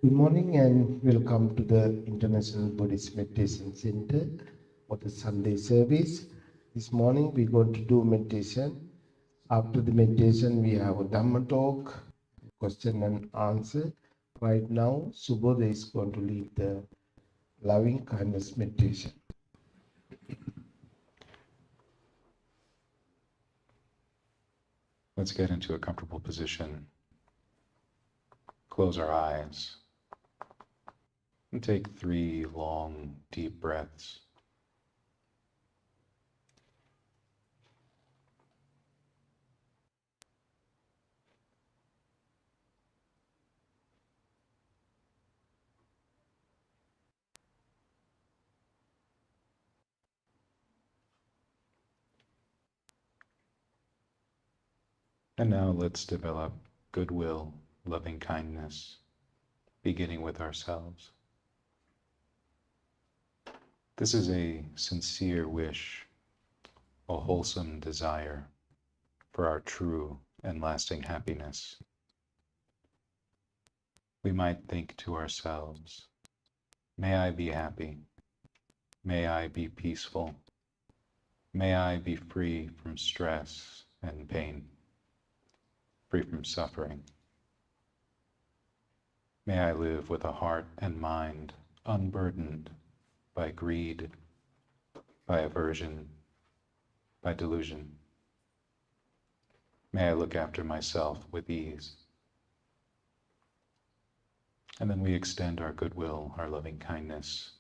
Good morning and welcome to the International Buddhist Meditation Center for the Sunday service. This morning we're going to do meditation. After the meditation we have a Dhamma talk, question and answer. Right now Subodha is going to lead the loving kindness meditation. Let's get into a comfortable position. Close our eyes and take 3 long, deep breaths. And now let's develop goodwill, loving kindness, beginning with ourselves. This is a sincere wish, a wholesome desire for our true and lasting happiness. We might think to ourselves, may I be happy, may I be peaceful, may I be free from stress and pain, free from suffering. May I live with a heart and mind unburdened by greed, by aversion, by delusion. May I look after myself with ease. And then we extend our goodwill, our loving kindness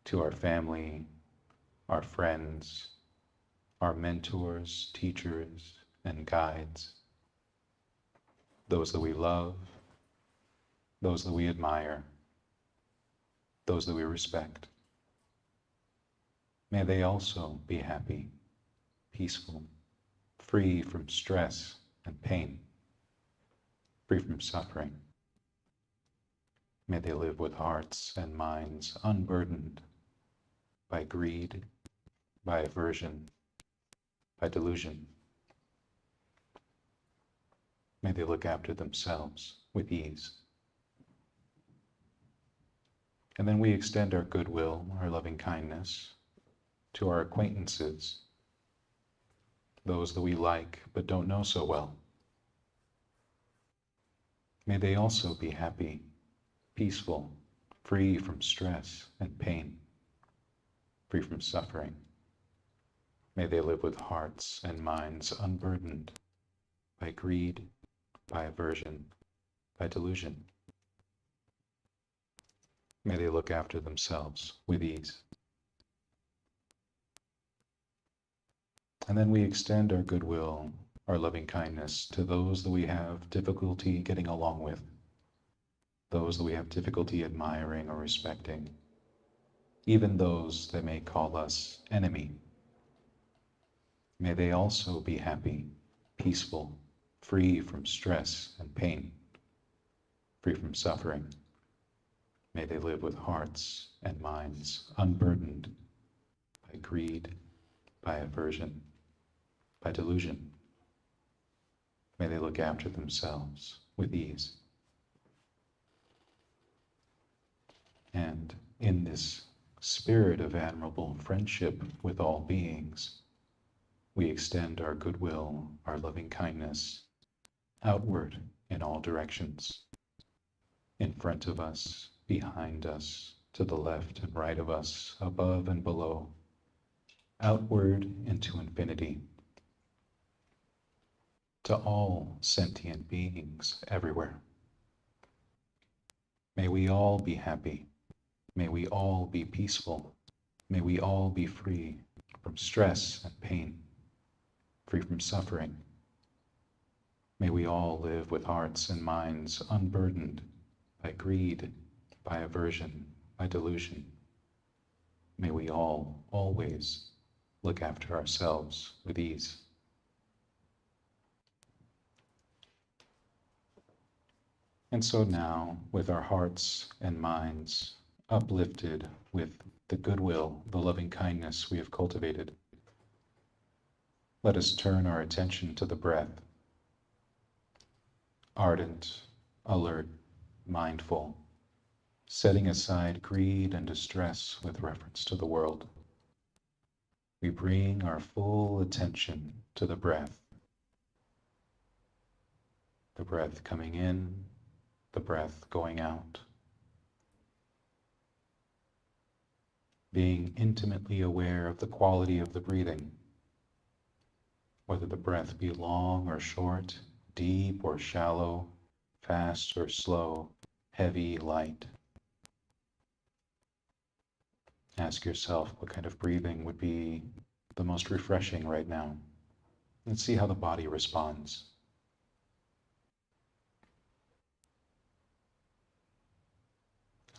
to our family, our friends, our mentors, teachers, and guides, those that we love, those that we admire, those that we respect. May they also be happy, peaceful, free from stress and pain, free from suffering. May they live with hearts and minds unburdened by greed, by aversion, by delusion. May they look after themselves with ease. And then we extend our goodwill, our loving kindness to our acquaintances, those that we like but don't know so well. May they also be happy, peaceful, free from stress and pain, free from suffering. May they live with hearts and minds unburdened by greed, by aversion, by delusion. May they look after themselves with ease. And then we extend our goodwill, our loving kindness to those that we have difficulty getting along with, those that we have difficulty admiring or respecting, even those that may call us enemy. May they also be happy, peaceful, free from stress and pain, free from suffering. May they live with hearts and minds unburdened by greed, by aversion, by delusion. May they look after themselves with ease. And in this spirit of admirable friendship with all beings, we extend our goodwill, our loving kindness outward in all directions, in front of us, behind us, to the left and right of us, above and below, outward into infinity, to all sentient beings everywhere. May we all be happy. May we all be peaceful. May we all be free from stress and pain, free from suffering. May we all live with hearts and minds unburdened by greed, by aversion, by delusion. May we all always look after ourselves with ease. And so now, with our hearts and minds uplifted with the goodwill, the loving kindness we have cultivated, let us turn our attention to the breath. Ardent, alert, mindful, setting aside greed and distress with reference to the world. We bring our full attention to the breath coming in, the breath going out. Being intimately aware of the quality of the breathing, whether the breath be long or short, deep or shallow, fast or slow, heavy, light. Ask yourself what kind of breathing would be the most refreshing right now, and see how the body responds.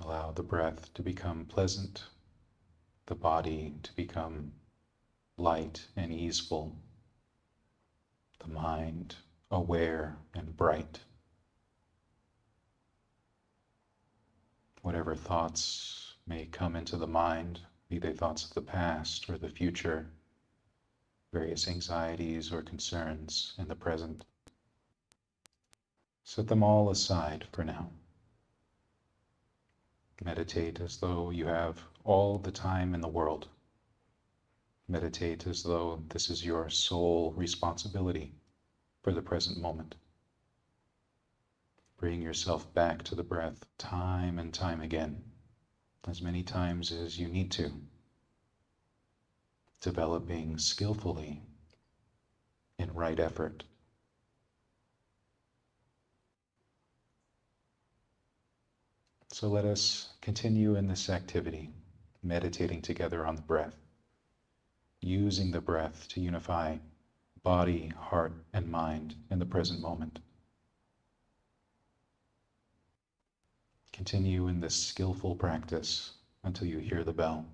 Allow the breath to become pleasant, the body to become light and easeful, the mind aware and bright. Whatever thoughts may come into the mind, be they thoughts of the past or the future, various anxieties or concerns in the present, set them all aside for now. Meditate as though you have all the time in the world. Meditate as though this is your sole responsibility for the present moment. Bring yourself back to the breath time and time again, as many times as you need to, developing skillfully in right effort. So let us continue in this activity, meditating together on the breath, using the breath to unify body, heart, and mind in the present moment. Continue in this skillful practice until you hear the bell.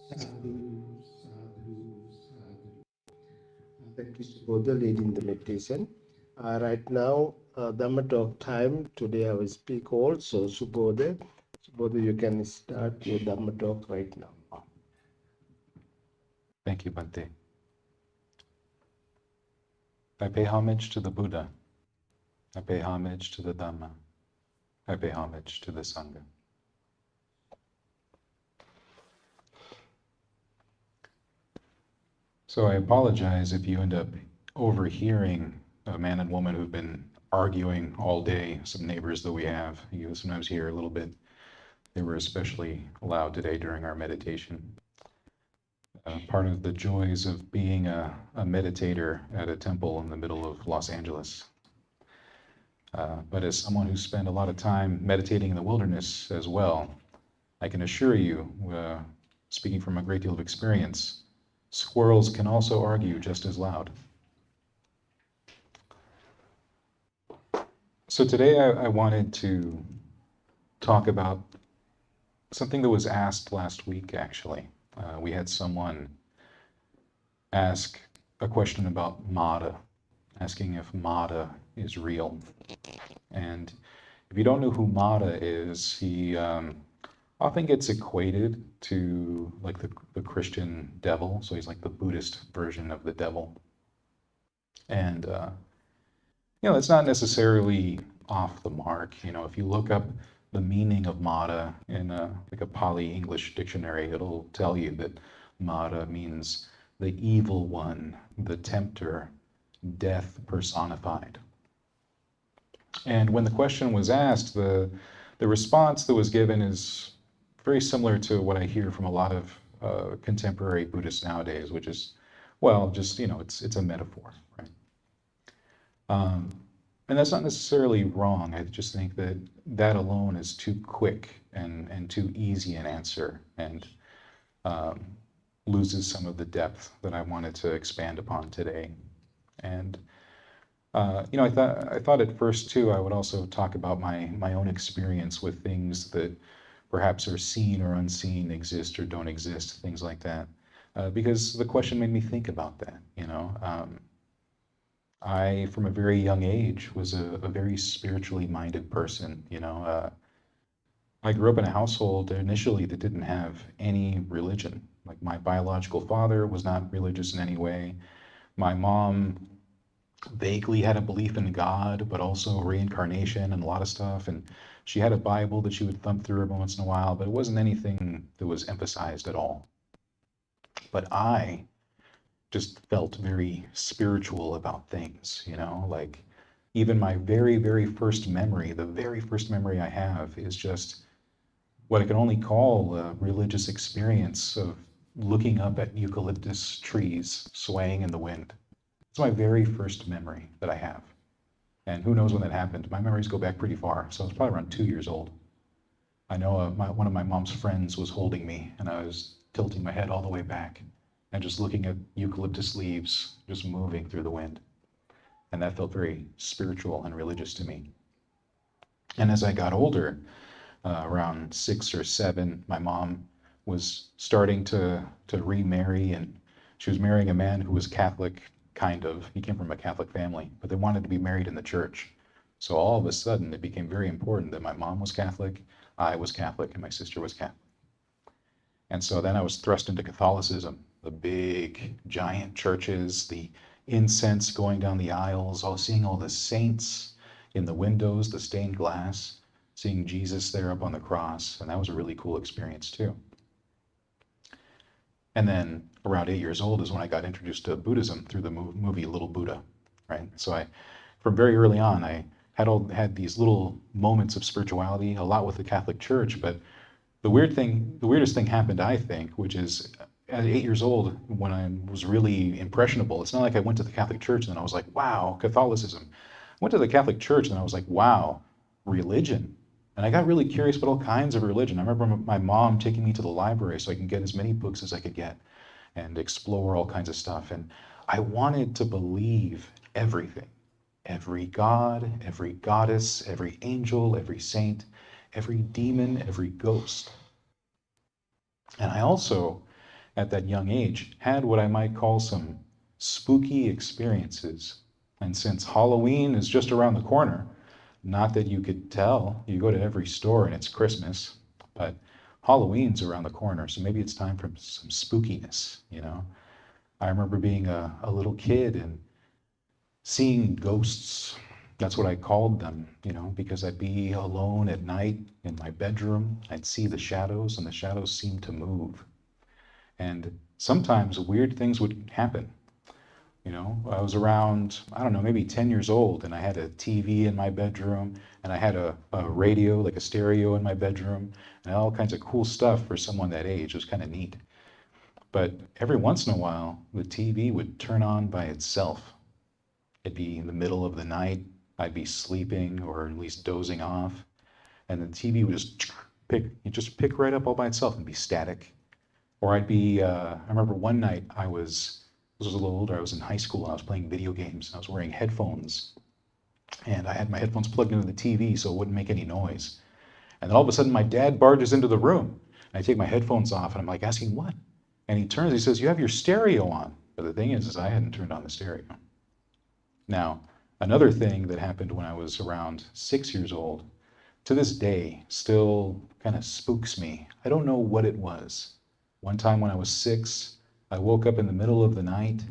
Sadhu, sadhu, sadhu. Thank you, Subodha, leading the meditation. Right now, Dhamma talk time. Today I will speak also, Subodha. Subodha, you can start your Dhamma talk right now. Thank you, Bhante. I pay homage to the Buddha. I pay homage to the Dhamma. I pay homage to the Sangha. So I apologize if you end up overhearing a man and woman who've been arguing all day, some neighbors that we have. You sometimes hear a little bit. They were especially loud today during our meditation. Part of the joys of being a meditator at a temple in the middle of Los Angeles. But as someone who spent a lot of time meditating in the wilderness as well, I can assure you, speaking from a great deal of experience, squirrels can also argue just as loud. So today I wanted to talk about something that was asked last week, actually. We had someone ask a question about Mada, asking if Mada is real. And if you don't know who Mada is, he often gets equated to like the Christian devil. So he's like the Buddhist version of the devil. And, it's not necessarily off the mark. If you look up the meaning of Mada in like a Pali English dictionary, it'll tell you that Mada means the evil one, the tempter, death personified. And when the question was asked, the response that was given is very similar to what I hear from a lot of contemporary Buddhists nowadays, which is, well, just, it's a metaphor, right? And that's not necessarily wrong. I just think that that alone is too quick and too easy an answer, and loses some of the depth that I wanted to expand upon today. And I thought at first too, I would also talk about my own experience with things that perhaps are seen or unseen, exist or don't exist, things like that, because the question made me think about that. I, from a very young age, was a very spiritually minded person. I grew up in a household initially that didn't have any religion. Like, my biological father was not religious in any way. My mom vaguely had a belief in God, but also reincarnation and a lot of stuff. And she had a Bible that she would thumb through every once in a while, but it wasn't anything that was emphasized at all. But I just felt very spiritual about things, like even my very, very first memory, the very first memory I have is just what I can only call a religious experience of looking up at eucalyptus trees swaying in the wind. It's my very first memory that I have. And who knows when that happened? My memories go back pretty far, so I was probably around 2 years old. I know one of my mom's friends was holding me, and I was tilting my head all the way back and just looking at eucalyptus leaves just moving through the wind. And that felt very spiritual and religious to me. And as I got older, around 6 or 7, my mom was starting to remarry, and she was marrying a man who was Catholic, kind of. He came from a Catholic family, but they wanted to be married in the church. So all of a sudden, it became very important that my mom was Catholic, I was Catholic, and my sister was Catholic. And so then I was thrust into Catholicism, the big, giant churches, the incense going down the aisles, seeing all the saints in the windows, the stained glass, seeing Jesus there up on the cross, and that was a really cool experience too. And then around 8 years old is when I got introduced to Buddhism through the movie Little Buddha, right? So from very early on, I had these little moments of spirituality, a lot with the Catholic Church, but the weirdest thing happened, I think, which is at 8 years old, when I was really impressionable. It's not like I went to the Catholic Church and then I was like, wow, Catholicism. I went to the Catholic Church and I was like, wow, religion. And I got really curious about all kinds of religion. I remember my mom taking me to the library so I can get as many books as I could get and explore all kinds of stuff. And I wanted to believe everything. Every god, every goddess, every angel, every saint, every demon, every ghost. And I also at that young age, had what I might call some spooky experiences. And since Halloween is just around the corner, not that you could tell, you go to every store and it's Christmas, but Halloween's around the corner, so maybe it's time for some spookiness, you know? I remember being a little kid and seeing ghosts. That's what I called them, you know, because I'd be alone at night in my bedroom. I'd see the shadows, and the shadows seemed to move. And sometimes weird things would happen. You know, I was around, I don't know, maybe 10 years old, and I had a TV in my bedroom, and I had a radio, like a stereo in my bedroom, and all kinds of cool stuff for someone that age. It was kind of neat. But every once in a while, the TV would turn on by itself. It'd be in the middle of the night, I'd be sleeping or at least dozing off, and the TV would just pick right up all by itself and be static. Or I'd be, I remember one night this was a little older, I was in high school and I was playing video games. I was wearing headphones and I had my headphones plugged into the TV so it wouldn't make any noise. And then all of a sudden my dad barges into the room and I take my headphones off and I'm like asking what? And he turns, he says, "You have your stereo on." But the thing is I hadn't turned on the stereo. Now, another thing that happened when I was around 6 years old, to this day, still kind of spooks me. I don't know what it was. One time when I was 6, I woke up in the middle of the night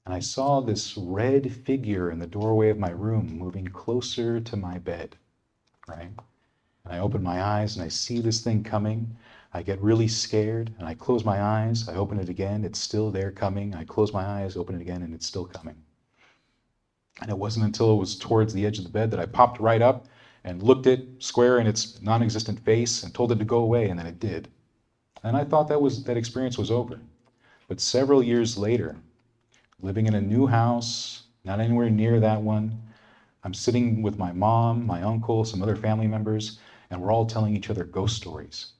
and I saw this red figure in the doorway of my room moving closer to my bed, right? And I open my eyes and I see this thing coming. I get really scared and I close my eyes. I open it again. It's still there coming. I close my eyes, open it again, and it's still coming. And it wasn't until it was towards the edge of the bed that I popped right up and looked it square in its non-existent face and told it to go away, and then it did. And I thought that experience was over. But several years later, living in a new house, not anywhere near that one, I'm sitting with my mom, my uncle, some other family members, and we're all telling each other ghost stories.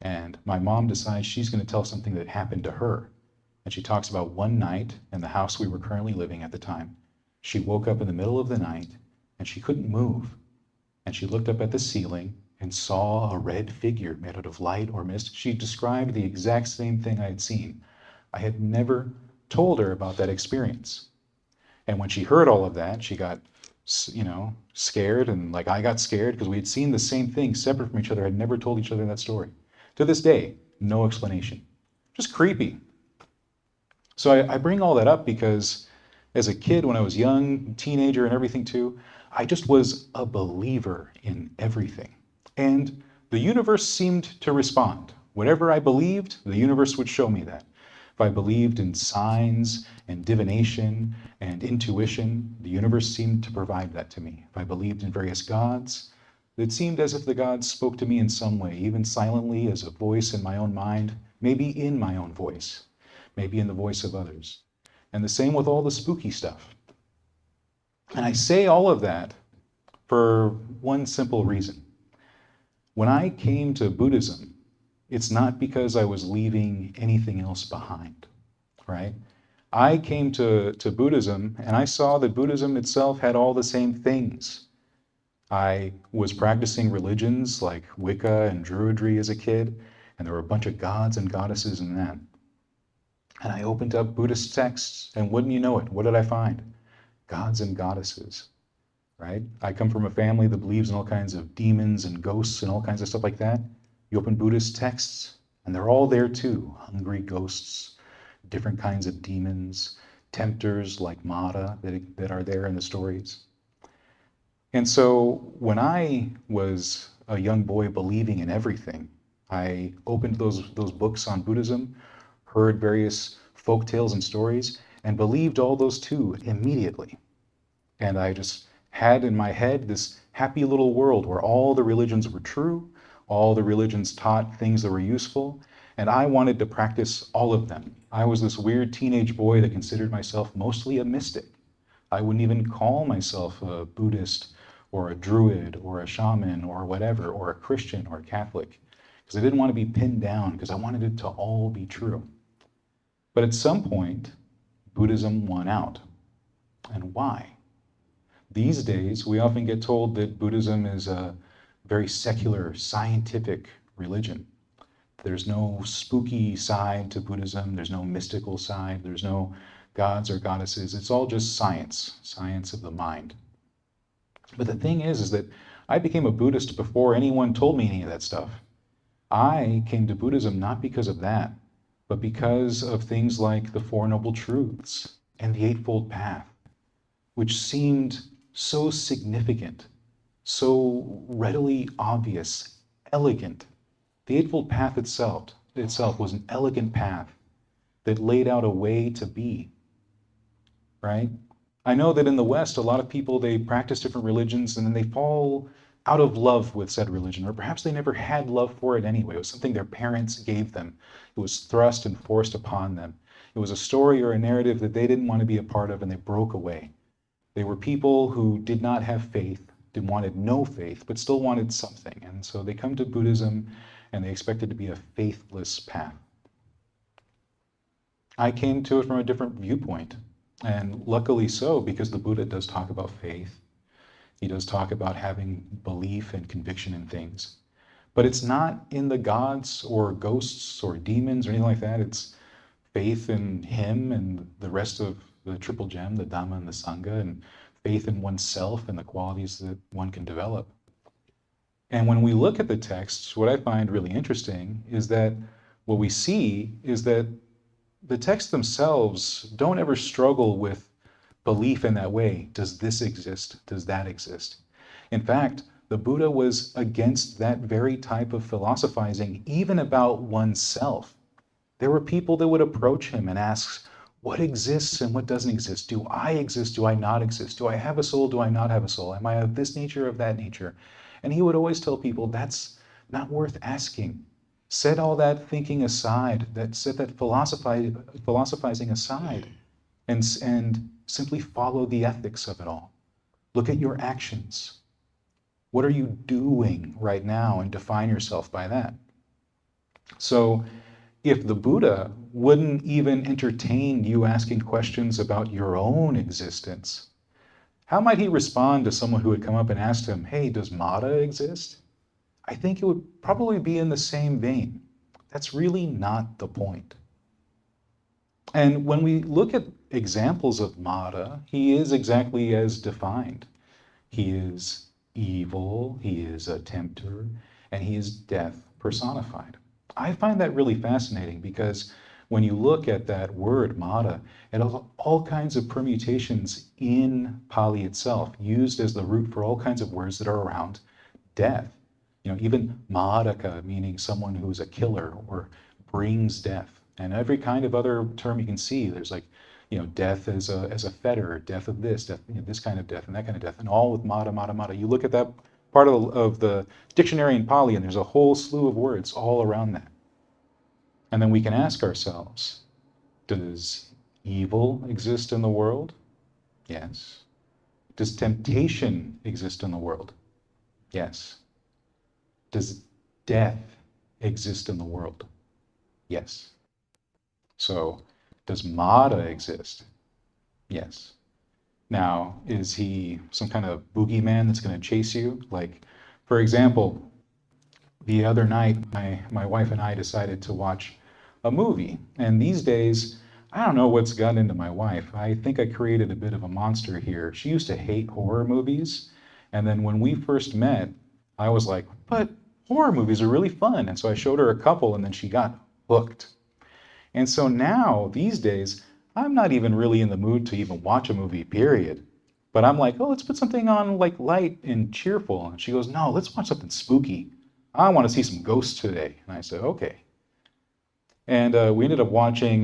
And my mom decides she's going to tell something that happened to her. And she talks about one night in the house we were currently living at the time. She woke up in the middle of the night and she couldn't move. And she looked up at the ceiling and saw a red figure made out of light or mist. She described the exact same thing I had seen. I had never told her about that experience. And when she heard all of that, she got, scared, and like I got scared because we had seen the same thing separate from each other, had never told each other that story. To this day, no explanation. Just creepy. So I bring all that up because as a kid, when I was young, teenager and everything too, I just was a believer in everything. And the universe seemed to respond. Whatever I believed, the universe would show me that. If I believed in signs and divination and intuition, the universe seemed to provide that to me. If I believed in various gods, it seemed as if the gods spoke to me in some way, even silently as a voice in my own mind, maybe in my own voice, maybe in the voice of others. And the same with all the spooky stuff. And I say all of that for one simple reason. When I came to Buddhism, it's not because I was leaving anything else behind, right? I came to Buddhism and I saw that Buddhism itself had all the same things. I was practicing religions like Wicca and Druidry as a kid, and there were a bunch of gods and goddesses in that. And I opened up Buddhist texts, and wouldn't you know it, what did I find? Gods and goddesses, right? I come from a family that believes in all kinds of demons and ghosts and all kinds of stuff like that. You open Buddhist texts, and they're all there too. Hungry ghosts, different kinds of demons, tempters like Mata that are there in the stories. And so when I was a young boy believing in everything, I opened those books on Buddhism, heard various folk tales and stories, and believed all those too immediately. And I just had in my head this happy little world where all the religions were true, all the religions taught things that were useful, and I wanted to practice all of them. I was this weird teenage boy that considered myself mostly a mystic. I wouldn't even call myself a Buddhist or a Druid or a shaman or whatever, or a Christian or a Catholic, because I didn't want to be pinned down, because I wanted it to all be true. But at some point, Buddhism won out. And why? These days, we often get told that Buddhism is a very secular, scientific religion. There's no spooky side to Buddhism. There's no mystical side. There's no gods or goddesses. It's all just science of the mind. But the thing is that I became a Buddhist before anyone told me any of that stuff. I came to Buddhism not because of that, but because of things like the Four Noble Truths and the Eightfold Path, which seemed so significant, so readily obvious, elegant. The Eightfold Path itself was an elegant path that laid out a way to be, right? I know that in the West, a lot of people, they practice different religions and then they fall out of love with said religion, or perhaps they never had love for it anyway. It was something their parents gave them. It was thrust and forced upon them. It was a story or a narrative that they didn't want to be a part of and they broke away. They were people who did not have faith, wanted no faith, but still wanted something. And so they come to Buddhism and they expect it to be a faithless path. I came to it from a different viewpoint. And luckily so, because the Buddha does talk about faith. He does talk about having belief and conviction in things. But it's not in the gods or ghosts or demons or anything like that. It's faith in him and the rest of the triple gem, the Dhamma and the Sangha, and faith in oneself and the qualities that one can develop. And when we look at the texts, what I find really interesting is that what we see is that the texts themselves don't ever struggle with belief in that way. Does this exist? Does that exist? In fact, the Buddha was against that very type of philosophizing, even about oneself. There were people that would approach him and ask, what exists and what doesn't exist? Do I exist? Do I not exist? Do I have a soul? Do I not have a soul? Am I of this nature or of that nature? And he would always tell people, that's not worth asking. Set all that thinking aside, set that philosophizing aside, and simply follow the ethics of it all. Look at your actions. What are you doing right now, and define yourself by that. So if the Buddha wouldn't even entertain you asking questions about your own existence, how might he respond to someone who had come up and asked him, hey, does Mata exist? I think it would probably be in the same vein. That's really not the point. And when we look at examples of Mata, he is exactly as defined. He is evil, he is a tempter, and he is death personified. I find that really fascinating because when you look at that word Mata, it has all kinds of permutations in Pali itself, used as the root for all kinds of words that are around death. Even Madaka, meaning someone who's a killer or brings death. And every kind of other term you can see, there's like, death as a fetter, death of this, death, this kind of death and that kind of death, and all with Mata, Mata, Mata. You look at that part of the dictionary in Pali, and there's a whole slew of words all around that. And then we can ask ourselves, does evil exist in the world? Yes. Does temptation exist in the world? Yes. Does death exist in the world? Yes. So, does Mata exist? Yes. Now, is he some kind of boogeyman that's going to chase you? Like, for example, the other night, my wife and I decided to watch a movie. And these days, I don't know what's gotten into my wife. I think I created a bit of a monster here. She used to hate horror movies. And then when we first met, I was like, but horror movies are really fun. And so I showed her a couple, and then she got hooked. And so now, these days, I'm not even really in the mood to even watch a movie, period. But I'm like, oh, let's put something on like light and cheerful. And she goes, no, let's watch something spooky. I want to see some ghosts today. And I said, okay. And we ended up watching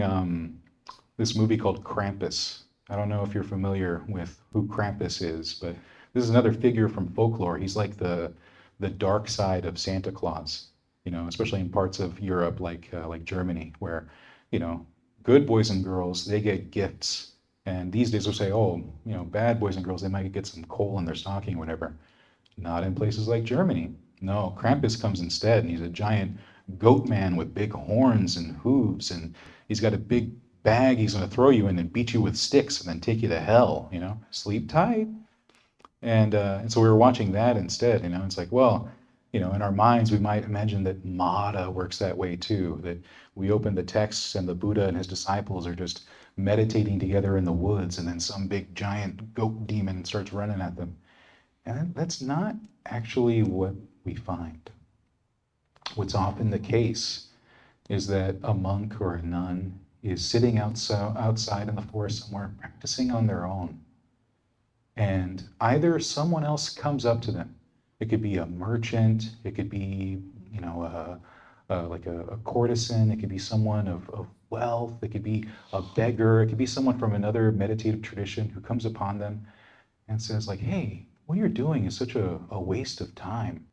this movie called Krampus. I don't know if you're familiar with who Krampus is, but this is another figure from folklore. He's like the dark side of Santa Claus, especially in parts of Europe like Germany, where, good boys and girls, they get gifts. And these days we'll say, oh, bad boys and girls, they might get some coal in their stocking or whatever. Not in places like Germany. No, Krampus comes instead, and he's a giant goat man with big horns and hooves, and he's got a big bag he's going to throw you in and beat you with sticks and then take you to hell, Sleep tight. And so we were watching that instead, It's like, well, in our minds, we might imagine that Mada works that way too, that we open the texts and the Buddha and his disciples are just meditating together in the woods, and then some big giant goat demon starts running at them. And that's not actually what we find. What's often the case is that a monk or a nun is sitting outside in the forest somewhere, practicing on their own. And either someone else comes up to them. It could be a merchant, it could be, like a courtesan, it could be someone of wealth, it could be a beggar, it could be someone from another meditative tradition who comes upon them and says like, hey, what you're doing is such a waste of time.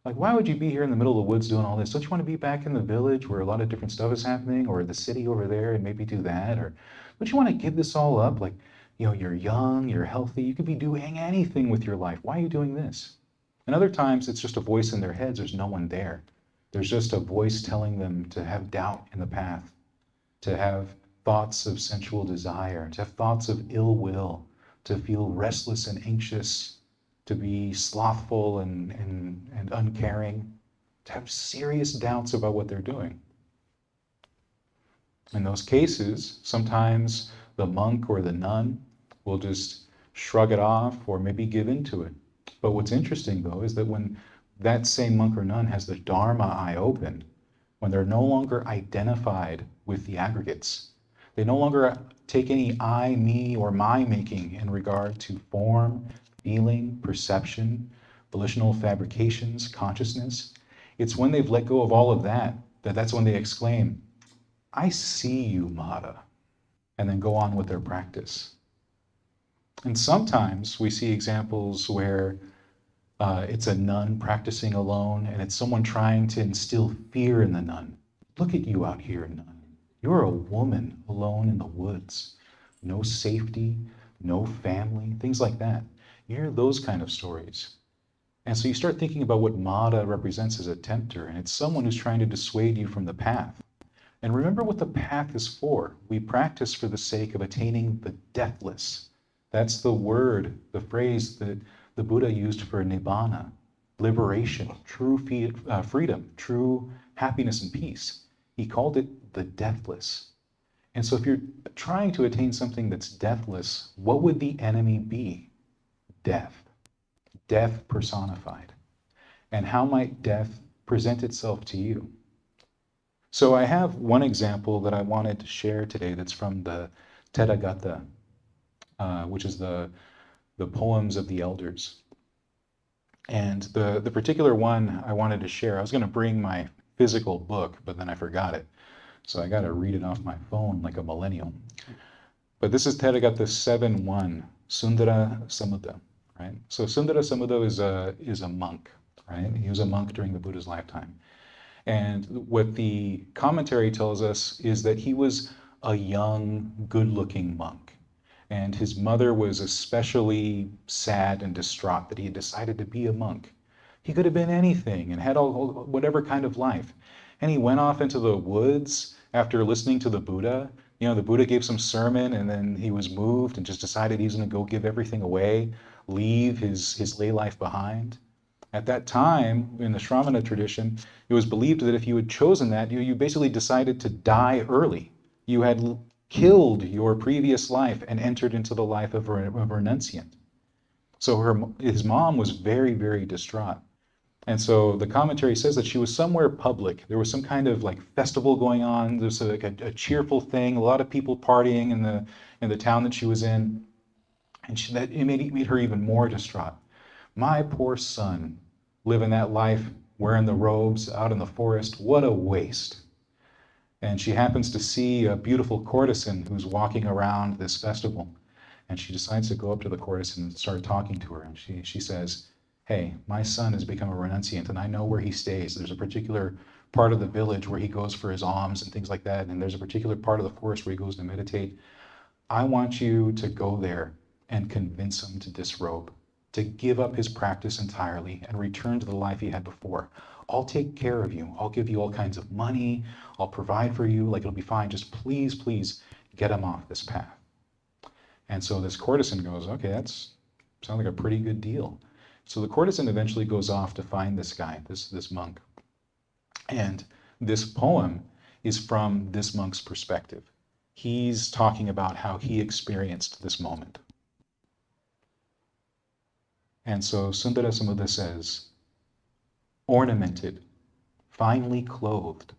Like, why would you be here in the middle of the woods doing all this? Don't you want to be back in the village where a lot of different stuff is happening, or the city over there, and maybe do that? Or don't you want to give this all up? Like, you're young, you're healthy, you could be doing anything with your life. Why are you doing this? And other times it's just a voice in their heads. There's no one there. There's just a voice telling them to have doubt in the path, to have thoughts of sensual desire, to have thoughts of ill will, to feel restless and anxious, to be slothful and uncaring, to have serious doubts about what they're doing. In those cases, sometimes the monk or the nun will just shrug it off or maybe give into it. But what's interesting, though, is that when that same monk or nun has the Dharma eye open, when they're no longer identified with the aggregates, they no longer take any I, me, or my making in regard to form, feeling, perception, volitional fabrications, consciousness. It's when they've let go of all of that, that's when they exclaim, I see you, Mada, and then go on with their practice. And sometimes we see examples where it's a nun practicing alone, and it's someone trying to instill fear in the nun. Look at you out here, nun. You're a woman alone in the woods. No safety, no family, things like that. You hear those kind of stories. And so you start thinking about what Mada represents as a tempter, and it's someone who's trying to dissuade you from the path. And remember what the path is for. We practice for the sake of attaining the deathless. That's the word, the phrase that the Buddha used for nibbana, liberation, true freedom, true happiness and peace. He called it the deathless. And so if you're trying to attain something that's deathless, what would the enemy be? Death. Death personified. And how might death present itself to you? So I have one example that I wanted to share today that's from the Tathagata, which is the poems of the elders. And the particular one I wanted to share, I was going to bring my physical book, but then I forgot it. So I got to read it off my phone like a millennial. But this is Tathagata 7.1, Sundara Samutta, right? So Sundara Samutta is a monk, right? He was a monk during the Buddha's lifetime. And what the commentary tells us is that he was a young, good-looking monk. And his mother was especially sad and distraught that he had decided to be a monk. He could have been anything and had whatever kind of life. And he went off into the woods after listening to the Buddha. The Buddha gave some sermon, and then he was moved and just decided he was going to go give everything away, leave his lay life behind. At that time, in the Shramana tradition, it was believed that if you had chosen that, you basically decided to die early. You had killed your previous life and entered into the life of a renunciant. So his mom was very, very distraught. And so the commentary says that she was somewhere public. There was some kind of like festival going on. There's like a cheerful thing, a lot of people partying in the town that she was in. And it made her even more distraught. My poor son, living that life, wearing the robes out in the forest, what a waste. And she happens to see a beautiful courtesan who's walking around this festival. And she decides to go up to the courtesan and start talking to her. And she says, hey, my son has become a renunciant, and I know where he stays. There's a particular part of the village where he goes for his alms and things like that. And there's a particular part of the forest where he goes to meditate. I want you to go there and convince him to disrobe, to give up his practice entirely and return to the life he had before. I'll take care of you. I'll give you all kinds of money. I'll provide for you. Like, it'll be fine. Just please, please get him off this path. And so this courtesan goes, okay, that sounds like a pretty good deal. So the courtesan eventually goes off to find this guy, this monk. And this poem is from this monk's perspective. He's talking about how he experienced this moment. And so Sundara Samudha says, ornamented, finely clothed,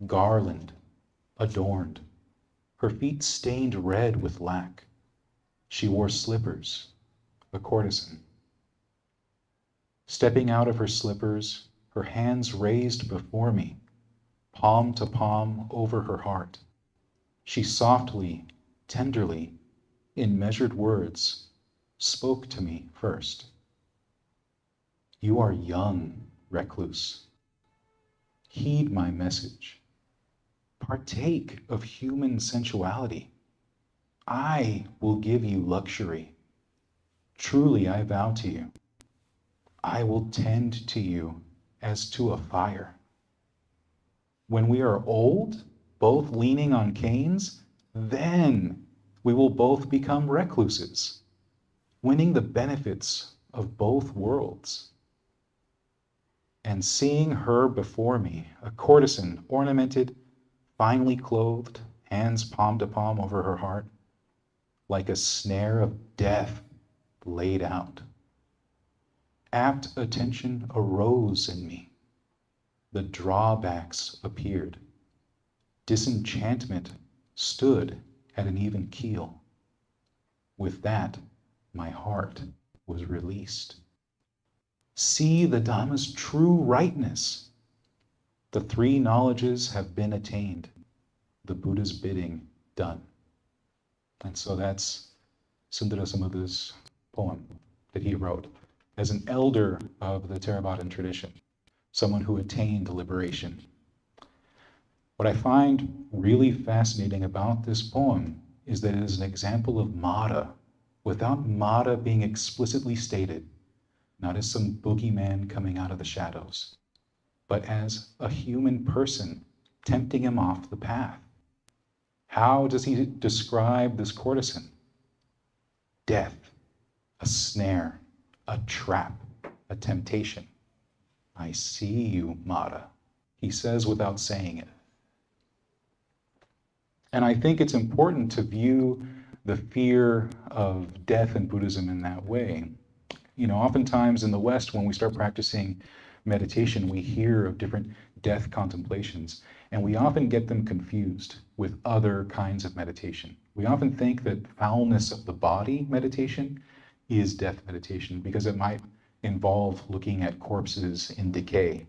garland, adorned, her feet stained red with lac. She wore slippers, a courtesan. Stepping out of her slippers, her hands raised before me, palm to palm over her heart, she softly, tenderly, in measured words, spoke to me first. You are young, recluse. Heed my message. Partake of human sensuality. I will give you luxury. Truly, I vow to you, I will tend to you as to a fire. When we are old, both leaning on canes, then we will both become recluses, winning the benefits of both worlds. And seeing her before me, a courtesan ornamented, finely clothed, hands palm to palm over her heart, like a snare of death laid out. Apt attention arose in me. The drawbacks appeared. Disenchantment stood at an even keel. With that, my heart was released. See the Dhamma's true rightness. The three knowledges have been attained. The Buddha's bidding done. And so that's Sundara Samudha's poem that he wrote as an elder of the Theravadan tradition, someone who attained liberation. What I find really fascinating about this poem is that it is an example of Mara, without Mara being explicitly stated, not as some boogeyman coming out of the shadows, but as a human person tempting him off the path. How does he describe this courtesan? Death, a snare, a trap, a temptation. I see you, Mara, he says without saying it. And I think it's important to view the fear of death in Buddhism in that way. You know, oftentimes in the West, when we start practicing meditation, we hear of different death contemplations, and we often get them confused with other kinds of meditation. We often think that foulness of the body meditation is death meditation because it might involve looking at corpses in decay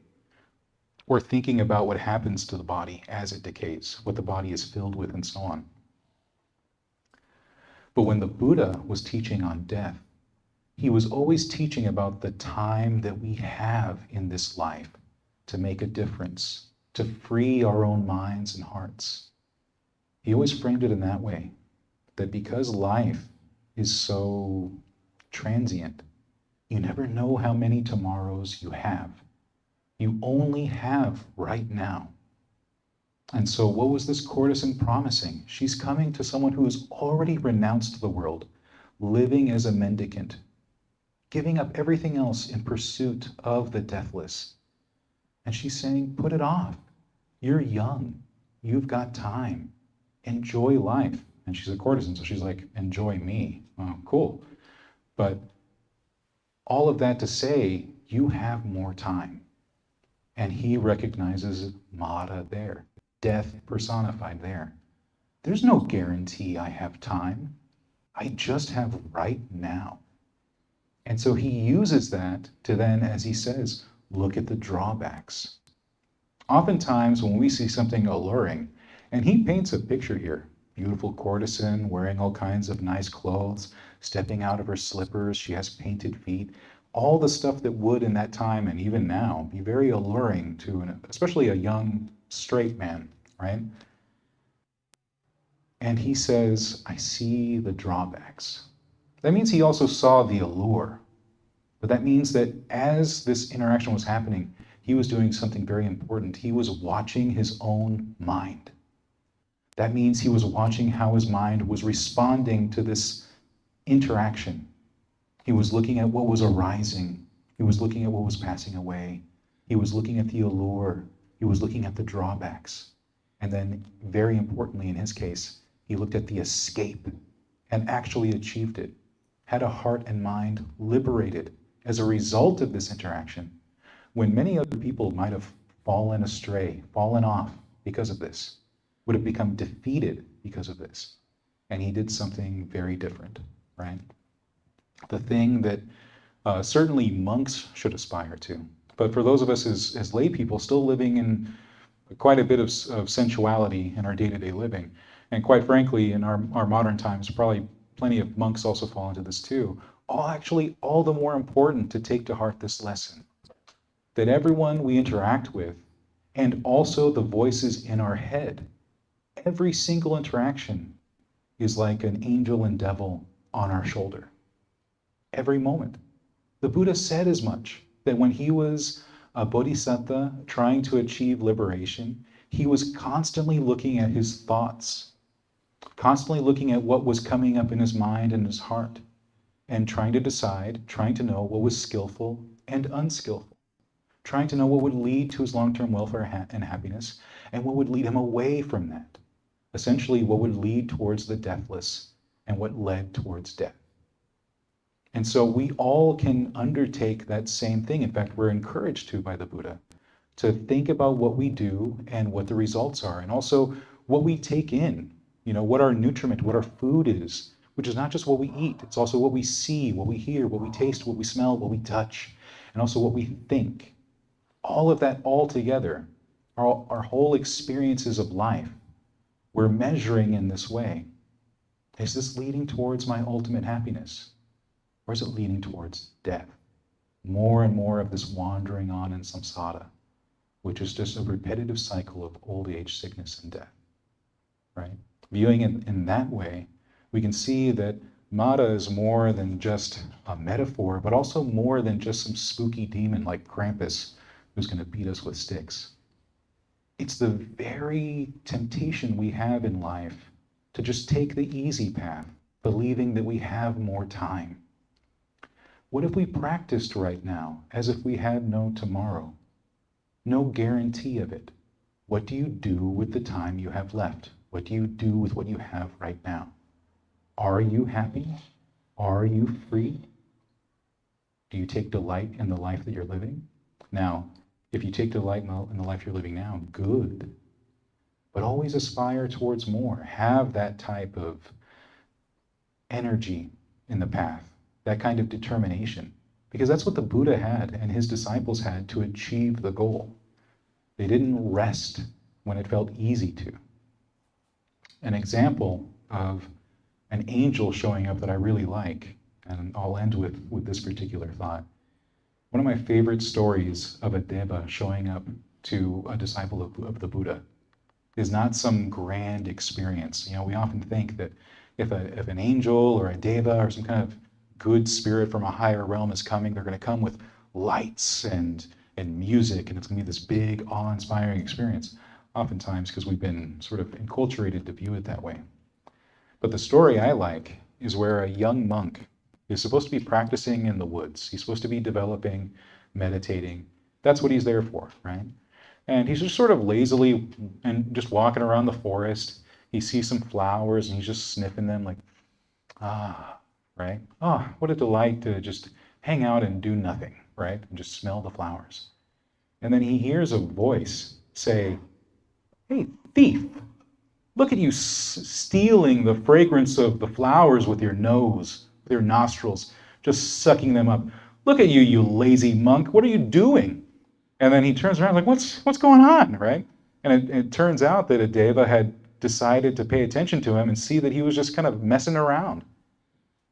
or thinking about what happens to the body as it decays, what the body is filled with, and so on. But when the Buddha was teaching on death, he was always teaching about the time that we have in this life to make a difference, to free our own minds and hearts. He always framed it in that way, that because life is so transient, you never know how many tomorrows you have. You only have right now. And so what was this courtesan promising? She's coming to someone who has already renounced the world, living as a mendicant, giving up everything else in pursuit of the deathless. And she's saying, put it off. You're young. You've got time. Enjoy life. And she's a courtesan, so she's like, enjoy me. Oh, cool. But all of that to say, you have more time. And he recognizes Mara there, death personified there. There's no guarantee I have time. I just have right now. And so he uses that to then, as he says, look at the drawbacks. Oftentimes when we see something alluring, and he paints a picture here, beautiful courtesan wearing all kinds of nice clothes, stepping out of her slippers, she has painted feet, all the stuff that would in that time and even now be very alluring to especially a young straight man, right? And he says, I see the drawbacks. That means he also saw the allure. But that means that as this interaction was happening, he was doing something very important. He was watching his own mind. That means he was watching how his mind was responding to this interaction. He was looking at what was arising. He was looking at what was passing away. He was looking at the allure. He was looking at the drawbacks. And then, very importantly in his case, he looked at the escape and actually achieved it, had a heart and mind liberated as a result of this interaction, when many other people might have fallen astray, fallen off because of this, would have become defeated because of this. And he did something very different, right? The thing that certainly monks should aspire to, but for those of us as lay people still living in quite a bit of sensuality in our day-to-day living, and quite frankly, in our modern times, probably plenty of monks also fall into this too, all the more important to take to heart this lesson, that everyone we interact with, and also the voices in our head, every single interaction is like an angel and devil on our shoulder. Every moment. The Buddha said as much, that when he was a bodhisattva trying to achieve liberation, he was constantly looking at his thoughts, constantly looking at what was coming up in his mind and his heart, and trying to decide, trying to know what was skillful and unskillful, trying to know what would lead to his long-term welfare and happiness, and what would lead him away from that. Essentially, what would lead towards the deathless and what led towards death. And so we all can undertake that same thing. In fact, we're encouraged to by the Buddha to think about what we do and what the results are, and also what we take in, what our nutriment, what our food is, which is not just what we eat, it's also what we see, what we hear, what we taste, what we smell, what we touch, and also what we think. All of that all together, our whole experiences of life, we're measuring in this way. Is this leading towards my ultimate happiness? Or is it leading towards death? More and more of this wandering on in samsara, which is just a repetitive cycle of old age, sickness, and death, right? Viewing it in that way, we can see that Mata is more than just a metaphor, but also more than just some spooky demon like Krampus who's going to beat us with sticks. It's the very temptation we have in life to just take the easy path, believing that we have more time. What if we practiced right now as if we had no tomorrow? No guarantee of it. What do you do with the time you have left? What do you do with what you have right now? Are you happy? Are you free? Do you take delight in the life that you're living? Now, if you take delight in the life you're living now, good. But always aspire towards more. Have that type of energy in the path, that kind of determination, because that's what the Buddha had and his disciples had to achieve the goal. They didn't rest when it felt easy to. An example of an angel showing up that I really like, and I'll end with this particular thought. One of my favorite stories of a deva showing up to a disciple of the Buddha is not some grand experience. We often think that if an angel or a deva or some kind of good spirit from a higher realm is coming, they're going to come with lights and music, and it's going to be this big, awe-inspiring experience, oftentimes because we've been sort of enculturated to view it that way. But the story I like is where a young monk is supposed to be practicing in the woods. He's supposed to be developing, meditating. That's what he's there for, right? And he's just sort of lazily and just walking around the forest. He sees some flowers and he's just sniffing them like, right? What a delight to just hang out and do nothing, right? And just smell the flowers. And then he hears a voice say, "Hey, thief, look at you stealing the fragrance of the flowers with your nose, with your nostrils, just sucking them up. Look at you, you lazy monk. What are you doing?" And then he turns around like, what's going on, right? And it turns out that a deva had decided to pay attention to him and see that he was just kind of messing around.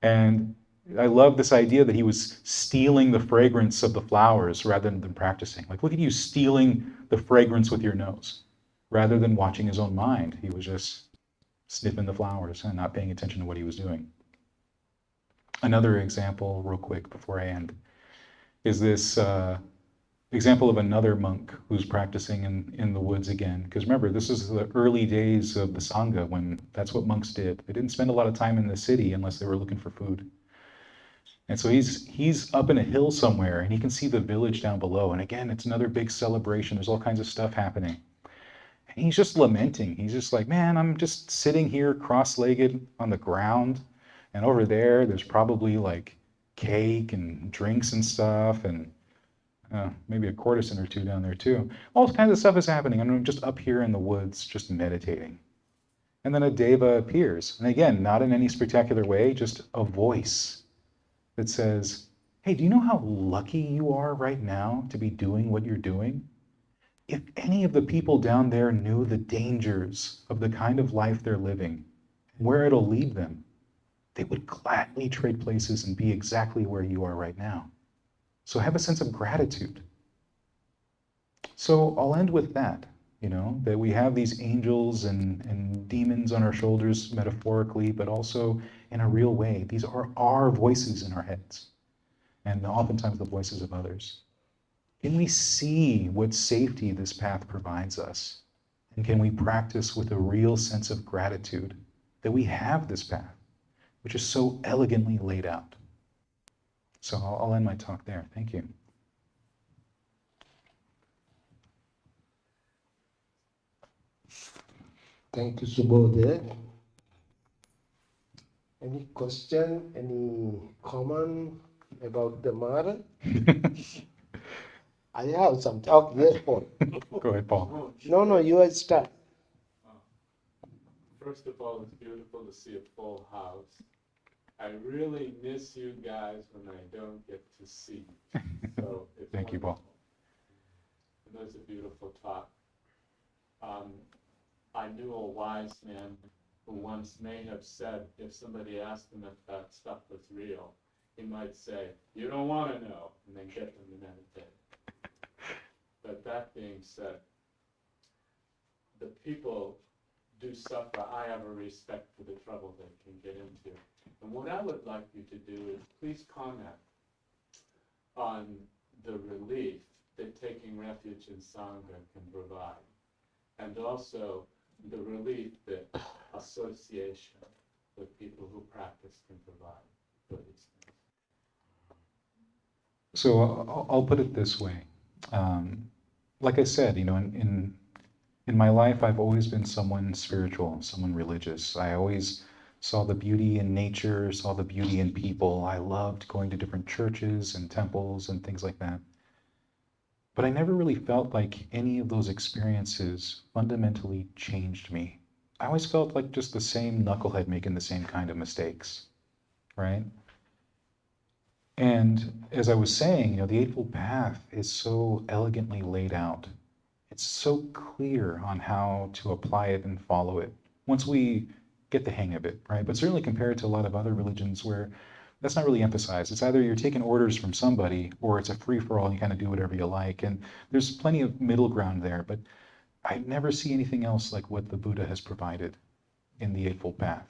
And I love this idea that he was stealing the fragrance of the flowers rather than practicing. Like, look at you stealing the fragrance with your nose. Rather than watching his own mind, he was just sniffing the flowers and not paying attention to what he was doing. Another example, real quick, before I end, is this example of another monk who's practicing in the woods again. Because remember, this is the early days of the Sangha when that's what monks did. They didn't spend a lot of time in the city unless they were looking for food. And so he's up in a hill somewhere and he can see the village down below. And again, it's another big celebration. There's all kinds of stuff happening. And he's just lamenting. He's just like, man, I'm just sitting here cross-legged on the ground. And over there, there's probably like cake and drinks and stuff, and maybe a courtesan or two down there too. All kinds of stuff is happening. And I'm just up here in the woods, just meditating. And then a deva appears. And again, not in any spectacular way, just a voice that says, hey, do you know how lucky you are right now to be doing what you're doing? If any of the people down there knew the dangers of the kind of life they're living, where it'll lead them, they would gladly trade places and be exactly where you are right now. So have a sense of gratitude. So I'll end with that, that we have these angels and demons on our shoulders metaphorically, but also in a real way. These are our voices in our heads, and oftentimes the voices of others. Can we see what safety this path provides us? And can we practice with a real sense of gratitude that we have this path, which is so elegantly laid out? So I'll end my talk there. Thank you. Thank you, Subodha. Any question, any comment about the matter? I have some talk. Yes, Paul. Go ahead, Paul. No, you are start. First of all, it's beautiful to see a full house. I really miss you guys when I don't get to see you. So it's Thank you, Paul. And that was a beautiful talk. I knew a wise man who once may have said, if somebody asked him if that stuff was real, he might say, you don't want to know, and then get them to meditate. But that being said, the people do suffer. I have a respect for the trouble they can get into. And what I would like you to do is please comment on the relief that taking refuge in Sangha can provide, and also the relief that association with people who practice can provide for these things. So I'll put it this way. Like I said, in my life, I've always been someone spiritual, someone religious. I always saw the beauty in nature, saw the beauty in people. I loved going to different churches and temples and things like that. But I never really felt like any of those experiences fundamentally changed me. I always felt like just the same knucklehead making the same kind of mistakes, right? And as I was saying, the Eightfold Path is so elegantly laid out. It's so clear on how to apply it and follow it once we get the hang of it, right? But certainly compared to a lot of other religions where that's not really emphasized. It's either you're taking orders from somebody or it's a free-for-all and you kind of do whatever you like. And there's plenty of middle ground there, but I never see anything else like what the Buddha has provided in the Eightfold Path,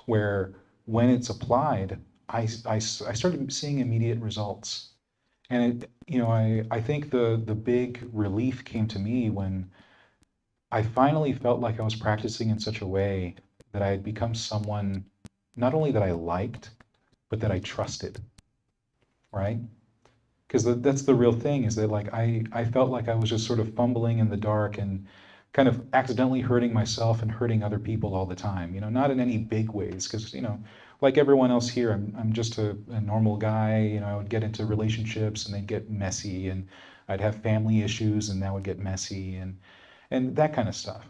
where when it's applied, I started seeing immediate results. And I think the big relief came to me when I finally felt like I was practicing in such a way that I had become someone not only that I liked, but that I trusted, right? Because that's the real thing, is that like I felt like I was just sort of fumbling in the dark and kind of accidentally hurting myself and hurting other people all the time, not in any big ways, because, like everyone else here, I'm just a normal guy. I would get into relationships and they'd get messy, and I'd have family issues and that would get messy and that kind of stuff.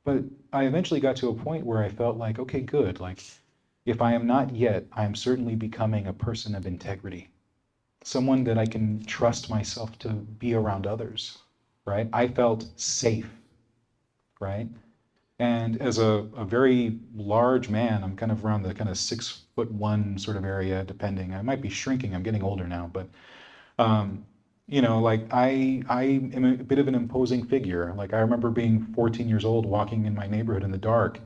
But I eventually got to a point where I felt like, okay, good. Like, if I am not yet, I am certainly becoming a person of integrity, someone that I can trust myself to be around others, right? I felt safe, right? And as a very large man, I'm kind of around the kind of 6'1" sort of area, depending. I might be shrinking. I'm getting older now, but like I am a bit of an imposing figure. Like I remember being 14 years old, walking in my neighborhood in the dark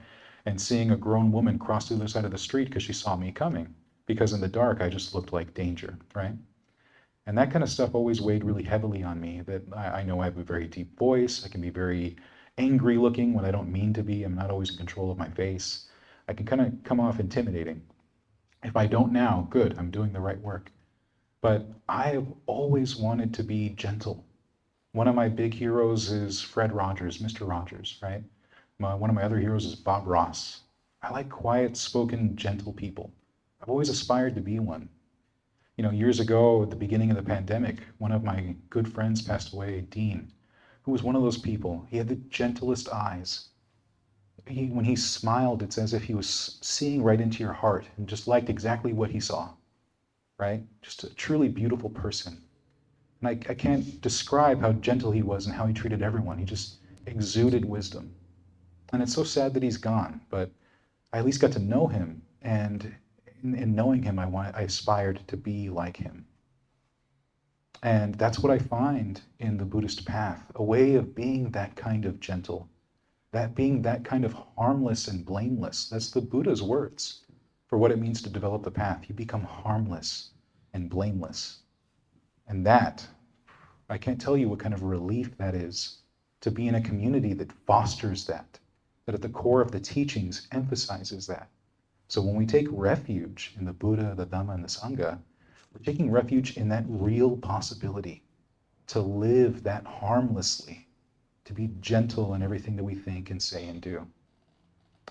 and seeing a grown woman cross to the other side of the street because she saw me coming. Because in the dark, I just looked like danger, right? And that kind of stuff always weighed really heavily on me, that I know I have a very deep voice. I can be very angry looking when I don't mean to be. I'm not always in control of my face. I can kind of come off intimidating. If I don't now, good, I'm doing the right work. But I've always wanted to be gentle. One of my big heroes is Fred Rogers, Mr. Rogers, right? One of my other heroes is Bob Ross. I like quiet spoken, gentle people. I've always aspired to be one. Years ago, at the beginning of the pandemic, one of my good friends passed away, Dean, who was one of those people. He had the gentlest eyes. When he smiled, it's as if he was seeing right into your heart and just liked exactly what he saw, right? Just a truly beautiful person. And I can't describe how gentle he was and how he treated everyone. He just exuded wisdom. And it's so sad that he's gone, but I at least got to know him. And in knowing him, I aspired to be like him. And that's what I find in the Buddhist path, a way of being that kind of gentle, that being that kind of harmless and blameless. That's the Buddha's words for what it means to develop the path. You become harmless and blameless. And that, I can't tell you what kind of relief that is to be in a community that fosters that at the core of the teachings emphasizes that. So when we take refuge in the Buddha, the Dhamma, and the Sangha, we're taking refuge in that real possibility to live that harmlessly, to be gentle in everything that we think and say and do.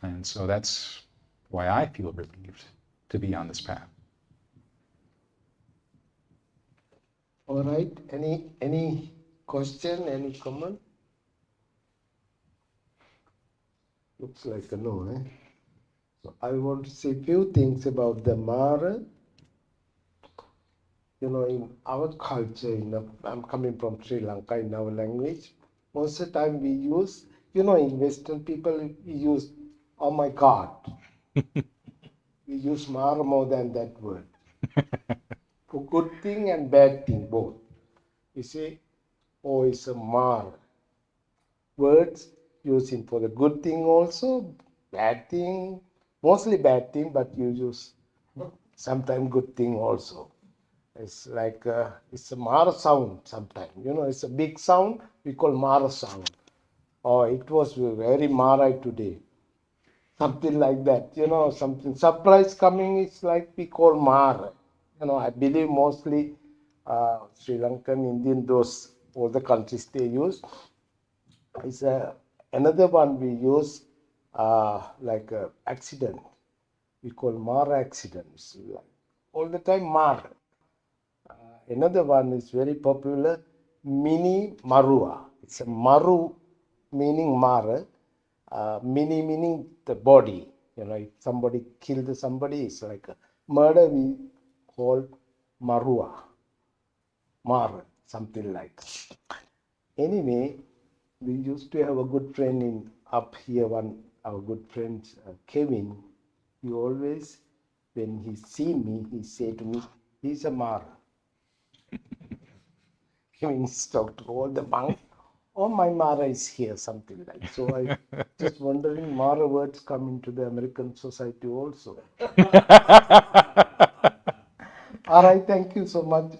And so that's why I feel relieved to be on this path. All right. Any question? Any comment? Looks like a no, eh? So I want to say a few things about the Mara. In our culture, I'm coming from Sri Lanka, in our language, most of the time we use, in Western people, we use, oh my God. We use Mara more than that word. For good thing and bad thing, both. You say, oh, it's a Mara. Words using for the good thing also, bad thing, mostly bad thing, but you use sometimes good thing also. It's like it's a Mara sound sometimes. It's a big sound, we call Mara sound. Or it was very Mara today. Something like that. Something surprise coming is like we call Mara. I believe mostly Sri Lankan, Indian, all the countries they use. It's another one we use like accident. We call Mara accidents. Like all the time Mara. Another one is very popular, Mini Marua. It's a Maru meaning Mara, Mini meaning the body. If somebody killed somebody, it's like a murder we call Marua, Mara, something like that. Anyway, we used to have a good friend up here, our good friend Kevin. He always, when he see me, he say to me, he's a Mara. Kevin talked to all the monks. Oh, my Mara is here, something like. So I just wondering, Mara words come into the American society also. All right, thank you so much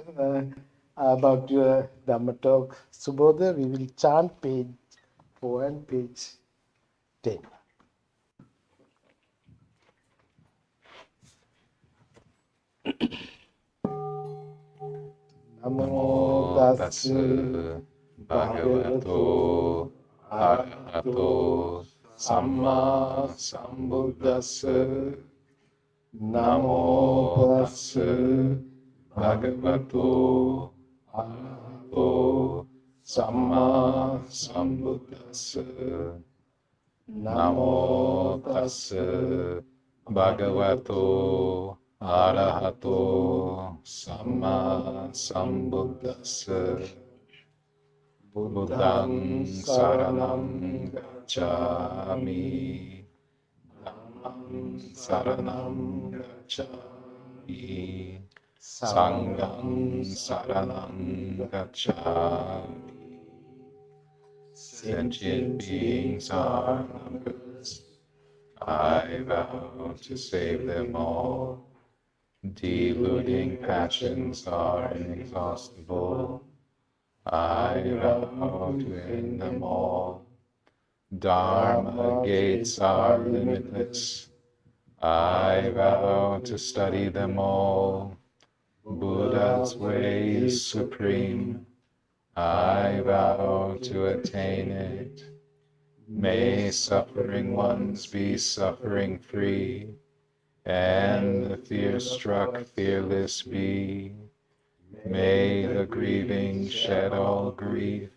about your Dhamma talk, Subodha. We will chant page 4 and page 10. Namo tassa bhagavato arahato samma sambuddhassa. Namo tassa bhagavato arahato samma sambuddhassa. Namo tassa bhagavato arahato samma sambuddhassa. Buddhang saranam gacchami. Dhammam saranam gacchami. Sangham saranam gacchami. Sentient beings are numberless. I vow to save them all. Deluding passions are inexhaustible. I vow to end them all. Dharma gates are limitless. I vow to study them all. Buddha's way is supreme. I vow to attain it. May suffering ones be suffering free, and the fear-struck fearless be. May the grieving shed all grief,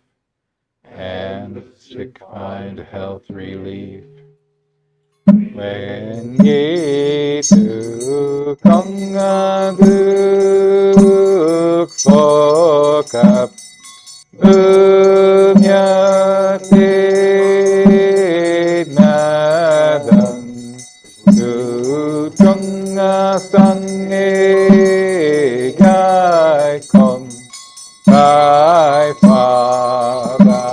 and the sick find health relief. When ye to không đức phổ cập ư nhã thế na đằng từ trong sanh ê gai con Bye, Father.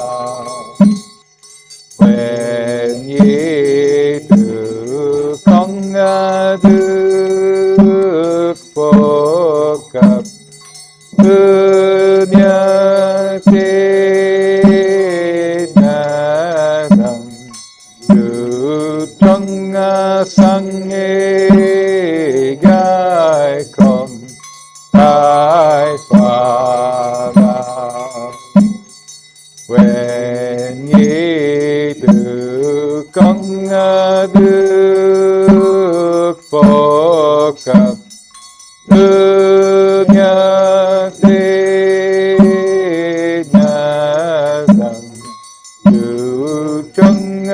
When ye được con đức phổ cập ư nhã thế na đằng từ trong sanh ê gai con Bye, Father. When ye được con đức phổ cập ư nhã thế na đằng từ trong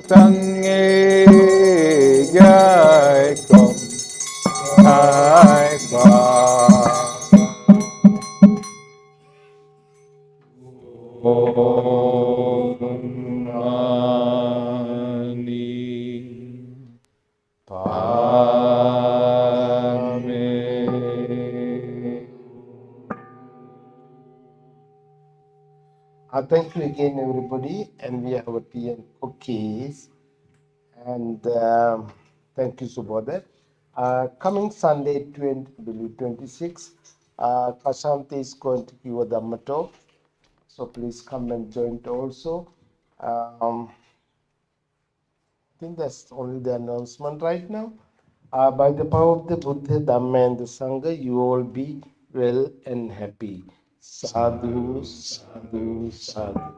sanh ê gai con Bye, Father. Om Mani Padme. Thank you again, everybody, and we have a tea and cookies. And thank you, Subodha. Coming Sunday, 26, Kashanti is going to give a Dhamma talk. So please come and join it also. I think that's only the announcement right now. By the power of the Buddha, Dhamma, and the Sangha, you all be well and happy. Sadhu, sadhu, sadhu.